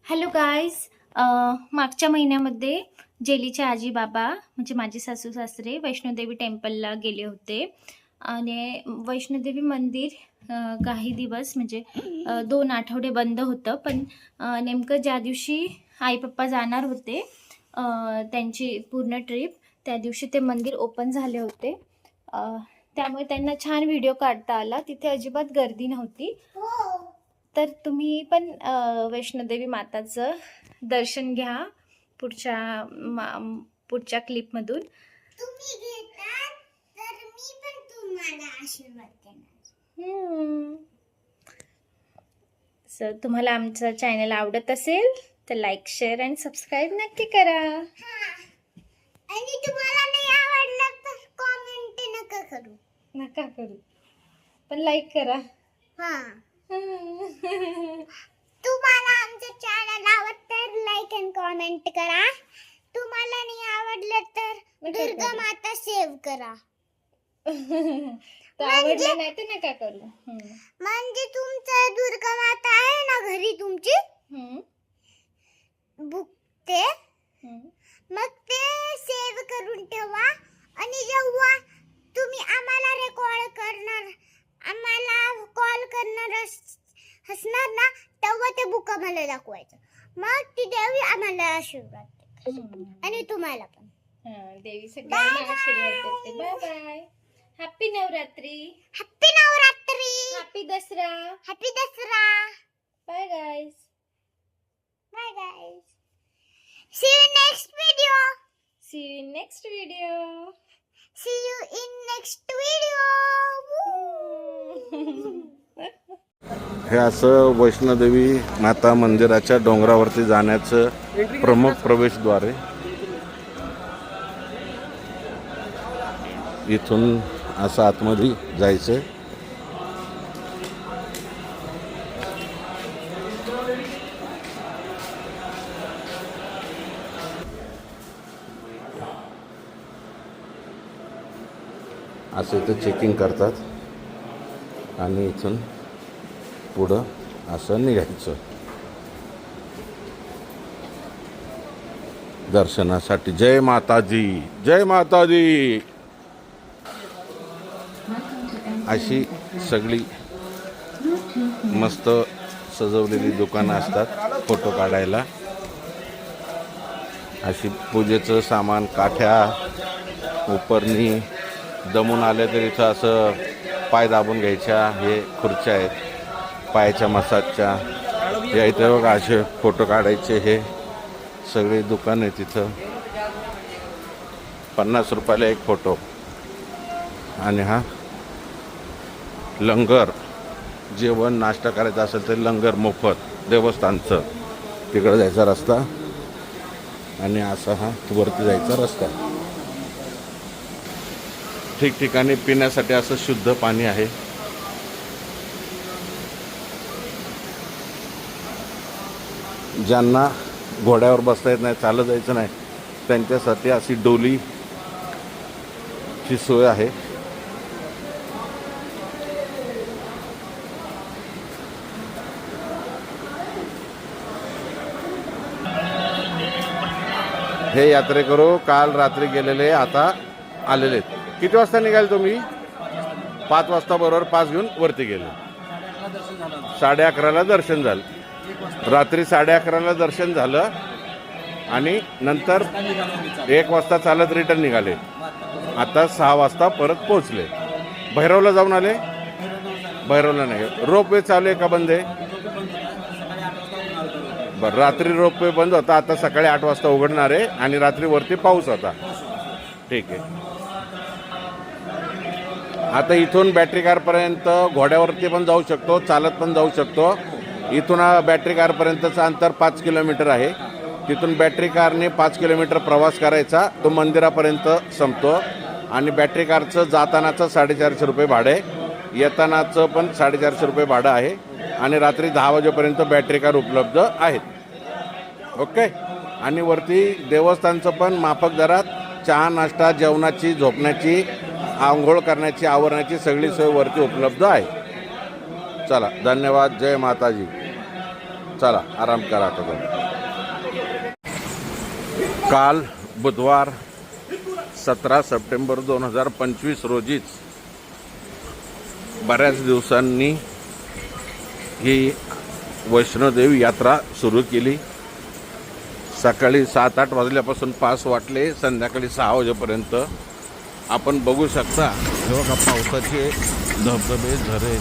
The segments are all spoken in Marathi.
Hello guys. मागच्या महिन्यामध्ये जेलीचे आजी बाबा म्हणजे माझे सासू सासरे वैष्णोदेवी टेम्पलला गेले होते आणि वैष्णोदेवी मंदिर काही दिवस म्हणजे 2 आठवडे बंद होतं. पण नेमकं ज्या दिवशी आई पप्पा जाणार होते त्यांची पूर्ण ट्रिप, त्या दिवशी ते मंदिर ओपन झाले होते. त्यामुळे त्यांना छान व्हिडिओ काढता आला. तिथे अजिबात गर्दी नव्हती. तर तुम्ही पण वैष्णोदेवी माताचं दर्शन घ्या पुढच्या क्लिपमधून. तुम्ही घेतात तर मी पण तुम्हाला आशीर्वाद देणार. सर तुम्हाला आमचं चॅनल आवडत असेल तर लाईक शेअर आणि सबस्क्राईब नक्की करा. आणि तुम्हाला नाही आवडलं तर कमेंट नका करू पण लाईक करा. तुम्हाला आमचं चॅनल आवडतं तर लाईक आणि कमेंट करा. तुम्हाला नाही आवडलं तर दुर्गा माता सेव्ह करा. आवडलं नाही तर नका करू. म्हणजे तुमचं दुर्गा माता आहे ना घरी तुमची बुक ते मग ते सेव्ह करून ठेवा. आणि जेव्हा तुम्ही आम्हाला कॉल करणार असणार ना तेव्हा ते बुक आम्हाला दाखवायचं. मग ती देवी आम्हाला आशीर्वाद देते आणि तुम्हाला पण. देवी सगळ्यांना आशीर्वाद देते. Bye bye. Happy Navratri. Happy Navratri. Happy Dussehra. Happy Dussehra. Bye guys. Bye guys. See you next video. See you in next video. See you in next video. हे असं वैष्णोदेवी माता मंदिराच्या डोंगरावरती जाण्याचं प्रमुख प्रवेशद्वार आहे. इथून असं आतमध्ये जायचं. असं इथं चेकिंग करतात आणि इथून पुढं असं निघायचं दर्शनासाठी. जय माताजी. जय माताजी. अशी सगळी मस्त सजवलेली दुकानं असतात फोटो काढायला. अशी पूजेचं सामान, काठ्या, उपरणी. दमून आले तर इथं असं पाय दाबून घ्यायच्या. हे खुर्च्या आहेत पायाच्या मसाजच्या. या इथं बघा असे फोटो काढायचे. हे सगळे दुकान आहे तिथं. 50 रुपयाला एक फोटो. आणि हा लंगर, जेवण नाश्ता करायचा असेल तर लंगर मोफत देवस्थानचं. तिकडं जायचा रस्ता आणि असा हा वरती जायचा रस्ता. ठिकठिकाणी पिण्यासाठी असं शुद्ध पाणी आहे. ज्यांना घोड्यावर बसता येत नाही, चालत जायचं नाही, त्यांच्यासाठी अशी डोलीची सोय आहे. हे यात्रेकरू काल रात्री गेलेले आता आलेले आहेत. किती वाजता निघाले तुम्ही? 5 वाजता बरोबर पास घेऊन वरती गेले. 11:30ला दर्शन झालं. रात्री 11:30ला दर्शन झालं आणि नंतर 1 वाजता चालत रिटर्न निघाले. आता 6 वाजता परत पोहोचले. भैरवला जाऊन आले? भैरवला नाही. रोपवे चालू आहे का बंद आहे? बरं, रात्री रोपवे बंद होता. आता सकाळी 8 वाजता उघडणार आहे आणि रात्री वरती पाऊस होता. ठीक आहे. आता इथून बॅटरी कारपर्यंत घोड्यावरती पण जाऊ शकतो, चालत पण जाऊ शकतो. इथून बॅटरी कारपर्यंतचं अंतर 5 किलोमीटर आहे. तिथून बॅटरी कारने 5 किलोमीटर प्रवास करायचा. तो मंदिरापर्यंत संपतो. आणि बॅटरी कारचं जातानाचं 450 रुपये भाडं आहे. येतानाचं पण 450 रुपये भाडं आहे. आणि रात्री 10 वाजेपर्यंत बॅटरी कार उपलब्ध आहेत. ओके. आणि वरती देवस्थानचं पण माफक दरात चहा, नाश्ता, जेवणाची, झोपण्याची, आंघोळ करण्याची, आवरण्याची सगळी सोय वरती उपलब्ध आहे. चला, धन्यवाद. जय माताजी. चला आराम करा आता तुम्ही. काल बुधवार 17 सप्टेंबर 2025 रोजीच बऱ्याच दिवसांनी ही वैष्णोदेवी यात्रा सुरू केली. सकाळी 7-8 वाजल्यापासून पास वाटले, संध्याकाळी 6 वाजेपर्यंत आपण बघू शकता. हे बघा पावसाचे धबधबे झरे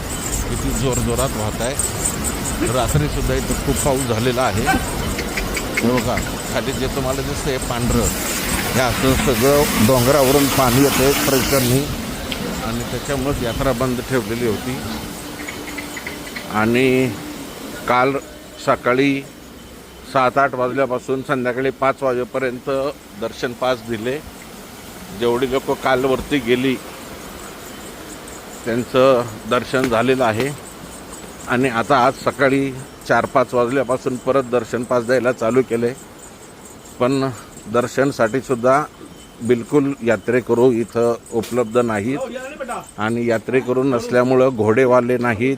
किती जोरजोरात वाहत आहे. रात्रीसुद्धा इथं खूप पाऊस झालेला आहे. हे बघा खाली जे तुम्हाला दिसतंय पांढरं, हे असं सगळं डोंगरावरून पाणी येते ट्रेकरनी आणि त्याच्यामुळेच यात्रा बंद ठेवलेली होती. आणि काल सकाळी 7-8 वाजल्यापासून संध्याकाळी 5 वाजेपर्यंत दर्शन पास दिले. जेवढी लोक काल वरती गेली त्यांचं दर्शन झालेलं आहे. आणि आता आज सकाळी 4-5 वाजल्यापासून परत दर्शन पास द्यायला चालू केले. पण दर्शनसाठी सुद्धा बिलकुल यात्रेकरू इथं उपलब्ध नाहीत. आणि यात्रेकरू नसल्यामुळं घोडेवाले नाहीत,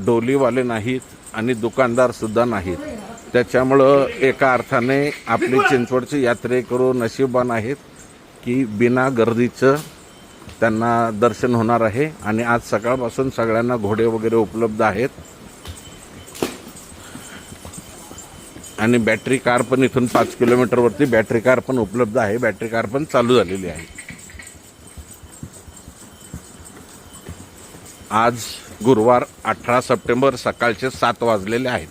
डोलीवाले नाहीत आणि दुकानदारसुद्धा नाहीत. त्याच्यामुळं एका अर्थाने आपली चिंचवडची यात्रेकरू नशीबवान आहेत की बिना गर्दीचं त्यांना दर्शन होणार आहे. आणि आज सकाळपासून सगळ्यांना घोडे वगैरे उपलब्ध आहेत. आणि बॅटरी कार पण इथून 5 किलोमीटरवरती बॅटरी कार पण उपलब्ध आहे. बॅटरी कार पण चालू झालेली आहे. आज गुरुवार 18 सप्टेंबर सकाळचे 7 वाजलेले आहेत.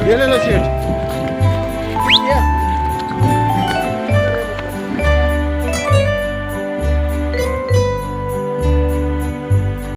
गेलेलं शेठ